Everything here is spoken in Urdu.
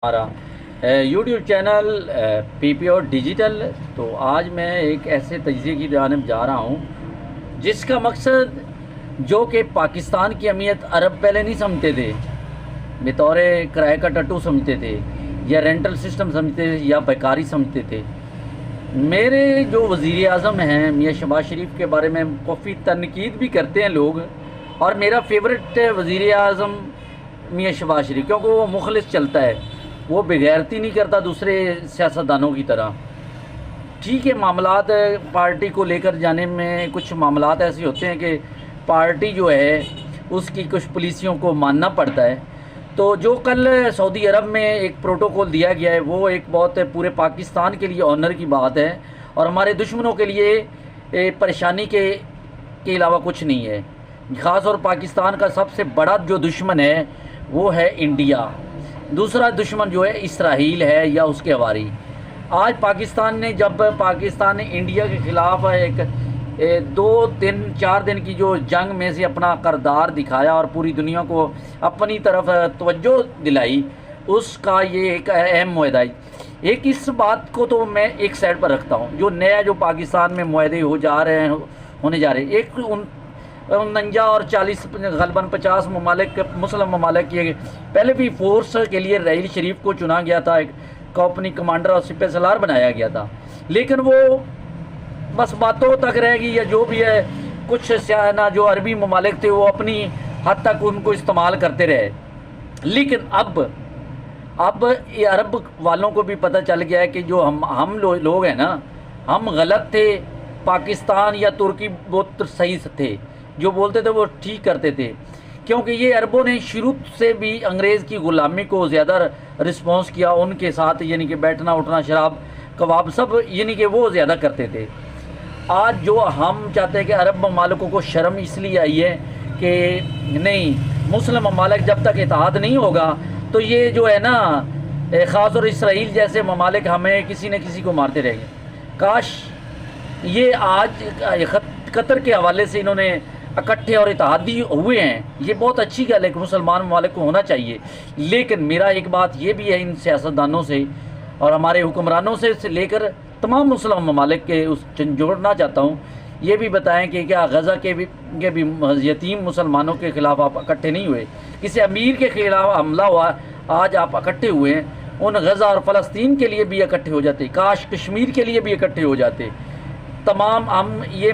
ہمارا یوٹیوب چینل پی پی او ڈیجیٹل. تو آج میں ایک ایسے تجزیے کی جانب جا رہا ہوں جس کا مقصد جو کہ پاکستان کی اہمیت عرب پہلے نہیں سمجھتے تھے، بطور کرائے کا ٹٹو سمجھتے تھے یا رینٹل سسٹم سمجھتے تھے یا بیکاری سمجھتے تھے. میرے جو وزیر اعظم ہیں میاں شہباز شریف کے بارے میں کافی تنقید بھی کرتے ہیں لوگ، اور میرا فیورٹ وزیر اعظم میاں شہباز شریف، کیونکہ وہ مخلص چلتا ہے، وہ بغیرتی نہیں کرتا دوسرے سیاستدانوں کی طرح. ٹھیک ہے، معاملات پارٹی کو لے کر جانے میں کچھ معاملات ایسے ہوتے ہیں کہ پارٹی جو ہے اس کی کچھ پالیسیوں کو ماننا پڑتا ہے. تو جو کل سعودی عرب میں ایک پروٹوکول دیا گیا ہے وہ ایک بہت پورے پاکستان کے لیے آنر کی بات ہے، اور ہمارے دشمنوں کے لیے پریشانی کے علاوہ کچھ نہیں ہے. خاص طور پاکستان کا سب سے بڑا جو دشمن ہے وہ ہے انڈیا، دوسرا دشمن جو ہے اسرائیل ہے یا اس کے حواری. آج پاکستان نے جب پاکستان نے انڈیا کے خلاف ایک 4 دن کی جو جنگ میں سے اپنا کردار دکھایا اور پوری دنیا کو اپنی طرف توجہ دلائی، اس کا یہ ایک اہم معاہدہ ہے. ایک اس بات کو تو میں ایک سائڈ پر رکھتا ہوں، جو نیا جو پاکستان میں معاہدے ہونے جا رہے ہیں، ایک 49 اور 40 غالباً 50 ممالک مسلم ممالک کی پہلے بھی فورس کے لیے رحیل شریف کو چنا گیا تھا، ایک کمپنی کمانڈر اور سپہ سالار بنایا گیا تھا، لیکن وہ بس باتوں تک رہ گئی. یا جو بھی ہے کچھ جو عربی ممالک تھے وہ اپنی حد تک ان کو استعمال کرتے رہے. لیکن اب یہ عرب والوں کو بھی پتہ چل گیا ہے کہ جو ہم لوگ ہیں نا، ہم غلط تھے. پاکستان یا ترکی بہت صحیح تھے، جو بولتے تھے وہ ٹھیک کرتے تھے، کیونکہ یہ عربوں نے شروع سے بھی انگریز کی غلامی کو زیادہ رسپانس کیا ان کے ساتھ، یعنی کہ بیٹھنا اٹھنا شراب کباب سب یعنی کہ وہ زیادہ کرتے تھے. آج جو ہم چاہتے ہیں کہ عرب ممالکوں کو شرم اس لیے آئی ہے کہ نہیں، مسلم ممالک جب تک اتحاد نہیں ہوگا تو یہ جو ہے نا خاص طور اسرائیل جیسے ممالک ہمیں کسی نہ کسی کو مارتے رہیں گے. کاش یہ آج قطر کے حوالے سے انہوں نے اکٹھے اور اتحادی ہوئے ہیں، یہ بہت اچھی گل ہے کہ مسلمان ممالک کو ہونا چاہیے. لیکن میرا ایک بات یہ بھی ہے ان سیاستدانوں سے اور ہمارے حکمرانوں سے لے کر تمام مسلم ممالک کے جوڑنا چاہتا ہوں، یہ بھی بتائیں کہ کیا غزہ کے بھی یتیم مسلمانوں کے خلاف آپ اکٹھے نہیں ہوئے؟ کسی امیر کے خلاف حملہ ہوا، آج آپ اکٹھے ہوئے ہیں. ان غزہ اور فلسطین کے لیے بھی اکٹھے ہو جاتے، کاش کشمیر کے لیے بھی اکٹھے ہو جاتے. تمام ہم یہ